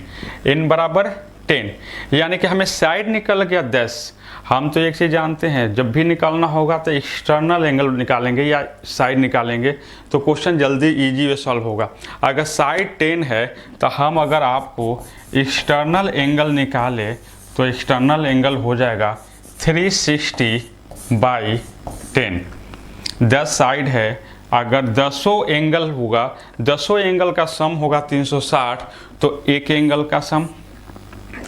n बराबर 10, यानी कि हमें साइड निकल गया 10। हम तो एक चीज़ जानते हैं, जब भी निकालना होगा तो एक्सटर्नल एंगल निकालेंगे या साइड निकालेंगे, तो क्वेश्चन जल्दी इजी वे सॉल्व होगा। अगर साइड 10 है तो हम अगर आपको एक्सटर्नल एंगल निकाले तो एक्सटर्नल एंगल हो जाएगा 360/10। 10 साइड है, अगर 10 एंगल होगा, 10 एंगल का सम होगा 360, तो एक एंगल का सम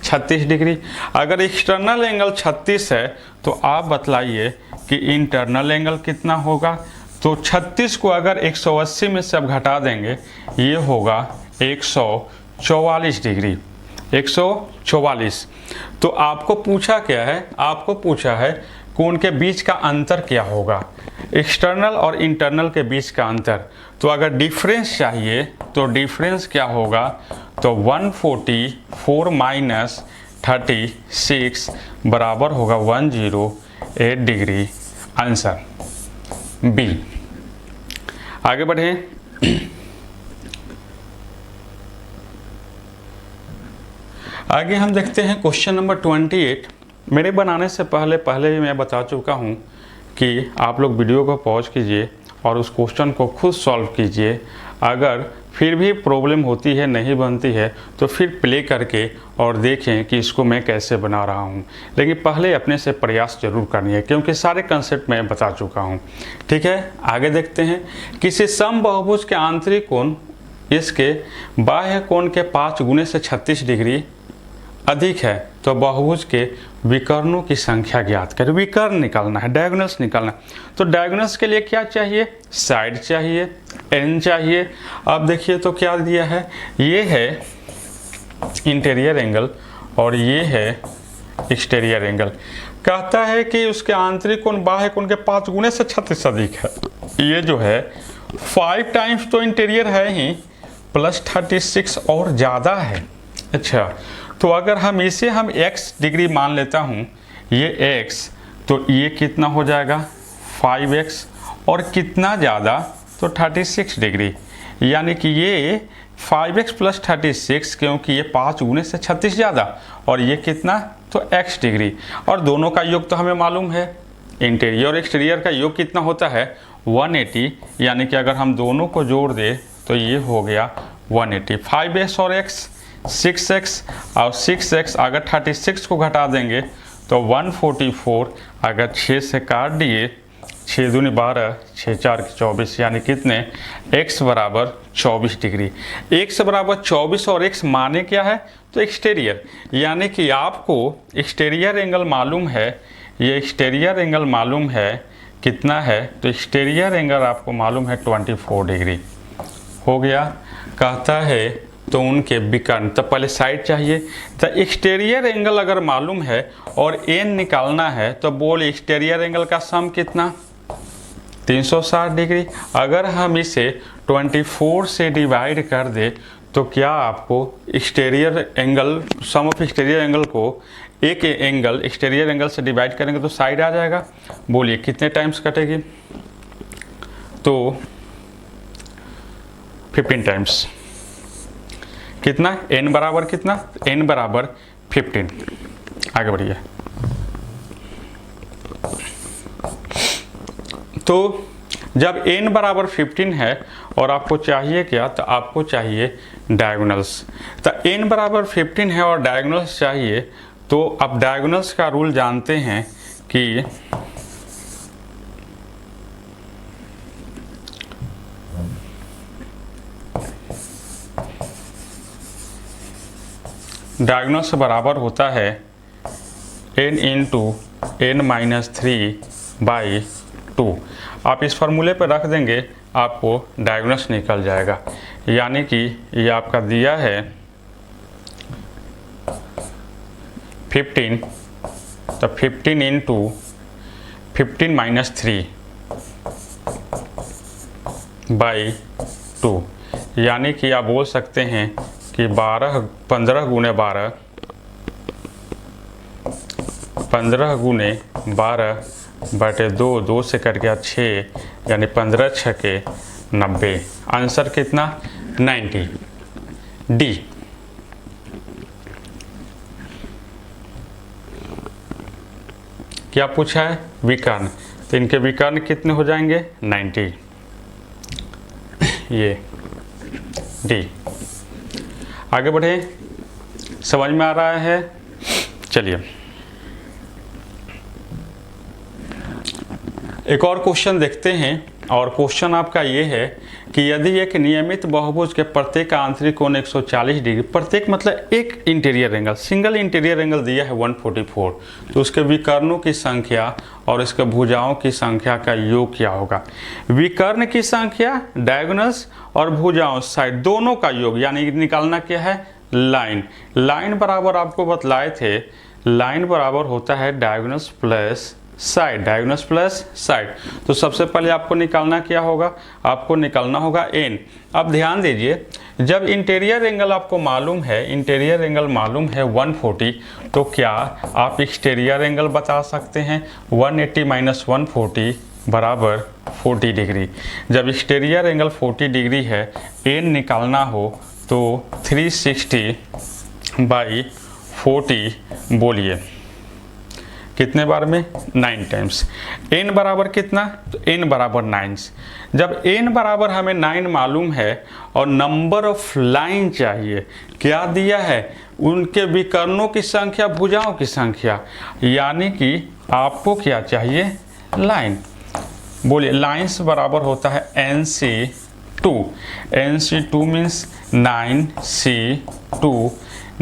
36 डिग्री। अगर एक्सटर्नल एंगल 36 है तो आप बतलाइए कि इंटरनल एंगल कितना होगा। तो 36 को अगर 180 में से अब घटा देंगे, ये होगा 144 डिग्री, 144। तो आपको पूछा क्या है, आपको पूछा है कोण के बीच का अंतर क्या होगा, एक्सटर्नल और इंटरनल के बीच का अंतर। तो अगर डिफरेंस चाहिए तो डिफरेंस क्या होगा, तो 144 माइनस 36 बराबर होगा 108 डिग्री, आंसर बी। आगे बढ़े, आगे हम देखते हैं क्वेश्चन नंबर 28। मेरे बनाने से पहले भी मैं बता चुका हूं कि आप लोग वीडियो को पॉज कीजिए और उस क्वेश्चन को खुद सॉल्व कीजिए। अगर फिर भी प्रॉब्लम होती है, नहीं बनती है, तो फिर प्ले करके और देखें कि इसको मैं कैसे बना रहा हूँ। लेकिन पहले अपने से प्रयास जरूर करनी है, क्योंकि सारे कंसेप्ट मैं बता चुका हूँ। ठीक है, आगे देखते हैं। किसी समबाहुभुज के आंतरिक कोण इसके बाह्य कोण के 5 गुने से 36 डिग्री अधिक है तो बहुभुज के विकर्णों की संख्या ज्ञात करें। विकर्ण निकालना है, डायगोनल्स निकालना। तो डायगोनल्स के लिए क्या चाहिए? साइड चाहिए, एन चाहिए। अब देखिए तो क्या दिया है, ये है इंटीरियर एंगल और ये है एक्सटीरियर एंगल। कहता है कि उसके आंतरिक कोण बाह्य कोण के 5 गुने से 36 अधिक है। ये जो है 5 टाइम्स तो इंटीरियर है ही, प्लस 36 और ज़्यादा है। अच्छा, तो अगर हम इसे x डिग्री मान लेता हूँ, ये x, तो ये कितना हो जाएगा 5x और कितना ज़्यादा तो 36 डिग्री, यानी कि ये 5x प्लस 36, क्योंकि ये 5 गुने से 36 ज़्यादा और ये कितना तो x डिग्री। और दोनों का योग तो हमें मालूम है, इंटीरियर और एक्सटीरियर का योग कितना होता है 180, यानी कि अगर हम दोनों को जोड़ दें तो ये हो गया 180। 5x और x 6x और 6x अगर 36 को घटा देंगे तो 144। अगर 6 से काट दिए, 6 दूनी 12, 6 4 24, यानी कितने x बराबर 24 डिग्री। x बराबर 24 और x माने क्या है तो एक्सटीरियर, यानी कि आपको एक्सटीरियर एंगल मालूम है। ये एक्सटीरियर एंगल मालूम है कितना है, तो एक्सटीरियर एंगल आपको मालूम है 24 डिग्री हो गया। कहता है तो उनके विकर्ण, तो पहले साइड चाहिए। तो एक्सटीरियर एंगल अगर मालूम है और एन निकालना है तो बोल एक्सटीरियर एंगल का सम कितना 360 डिग्री। अगर हम इसे 24 से डिवाइड कर दे तो क्या आपको exterior angle, sum of exterior angle को एक एंगल एक्सटीरियर एंगल से डिवाइड करेंगे तो साइड आ जाएगा। बोलिए कितने टाइम्स कटेगी, तो 15 टाइम्स। कितना n बराबर कितना, n बराबर 15। आगे बढ़िए। तो जब n बराबर 15 है और आपको चाहिए क्या, तो आपको चाहिए डायगोनल्स। तो n बराबर 15 है और डायगोनल्स चाहिए, तो अब डायगोनल्स का रूल जानते हैं कि डायगोनल्स बराबर होता है n इंटू n-3/2। आप इस फार्मूले पर रख देंगे, आपको डायगोनल्स निकल जाएगा। यानी कि ये आपका दिया है 15, तो 15 इंटू 15-3/2, यानी कि आप बोल सकते हैं कि 15 गुने 12, 15 गुने 12/2, 2 से कट गया 6, यानी 15 छके 90। आंसर कितना 90, डी। क्या पूछा है विकर्ण, तो इनके विकर्ण कितने हो जाएंगे 90, ये डी। आगे बढ़े, समझ में आ रहा है? चलिए एक और क्वेश्चन देखते हैं। और क्वेश्चन आपका ये है कि यदि एक नियमित बहुभुज के प्रत्येक आंतरिक कोण 140 डिग्री, प्रत्येक मतलब एक interior angle, single interior angle दिया है 144, तो उसके विकर्णों की संख्या और इसके भुजाओं की संख्या का योग क्या होगा। विकर्ण की संख्या, डायगोनल्स और भुजाओं साइड दोनों का योग, यानी निकालना क्या है लाइन। लाइन बराबर आपको बतलाए थे, लाइन बराबर होता है diagonals plus side, diagonals plus side. तो सबसे पहले आपको निकालना क्या होगा, आपको निकालना होगा n। अब ध्यान दीजिए, जब इंटीरियर एंगल आपको मालूम है, इंटीरियर एंगल मालूम है 140, तो क्या आप एक्सटीरियर एंगल बता सकते हैं 180 माइनस 140 बराबर 40 डिग्री। जब एक्सटीरियर एंगल 40 डिग्री है, n निकालना हो तो 360/40 बोलिए, कितने बार में? 9 टाइम्स। n बराबर कितना? तो n बराबर 9। जब n बराबर हमें 9 मालूम है और नंबर ऑफ लाइन चाहिए, क्या दिया है? उनके विकर्णों की संख्या, भुजाओं की संख्या, यानी कि आपको क्या चाहिए? लाइन। बोलिए, लाइन्स बराबर होता है NC2। NC2 means 9C2।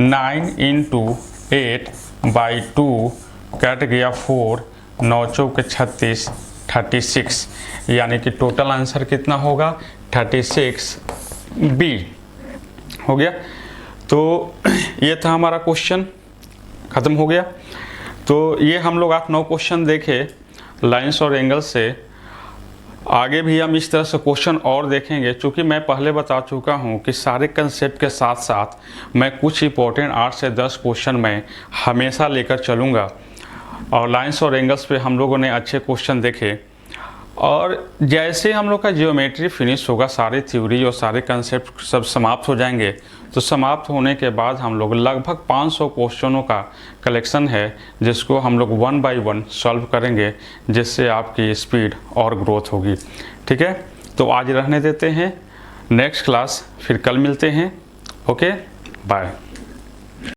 9 into 8/2 cut गया 4, 9 चौके 36, 36, यानी कि टोटल आंसर कितना होगा? 36B हो गया। तो ये था हमारा क्वेश्चन, ख़त्म हो गया। तो ये हम लोग 8-9 क्वेश्चन देखे लाइन्स और एंगल से। आगे भी हम इस तरह से क्वेश्चन और देखेंगे। चूँकि मैं पहले बता चुका हूँ कि सारे कंसेप्ट के साथ साथ मैं कुछ इंपॉर्टेंट 8 से 10 क्वेश्चन मैं हमेशा लेकर चलूँगा। और लाइन्स और एंगल्स पे हम लोगों ने अच्छे क्वेश्चन देखे, और जैसे हम लोग का जियोमेट्री फिनिश होगा, सारी थ्योरी और सारे कंसेप्ट सब समाप्त हो जाएंगे, तो समाप्त होने के बाद हम लोग लगभग 500 क्वेश्चनों का कलेक्शन है, जिसको हम लोग 1 बाय 1 सॉल्व करेंगे, जिससे आपकी स्पीड और ग्रोथ होगी। ठीक है, तो आज रहने देते हैं, नेक्स्ट क्लास फिर कल मिलते हैं। Okay, bye.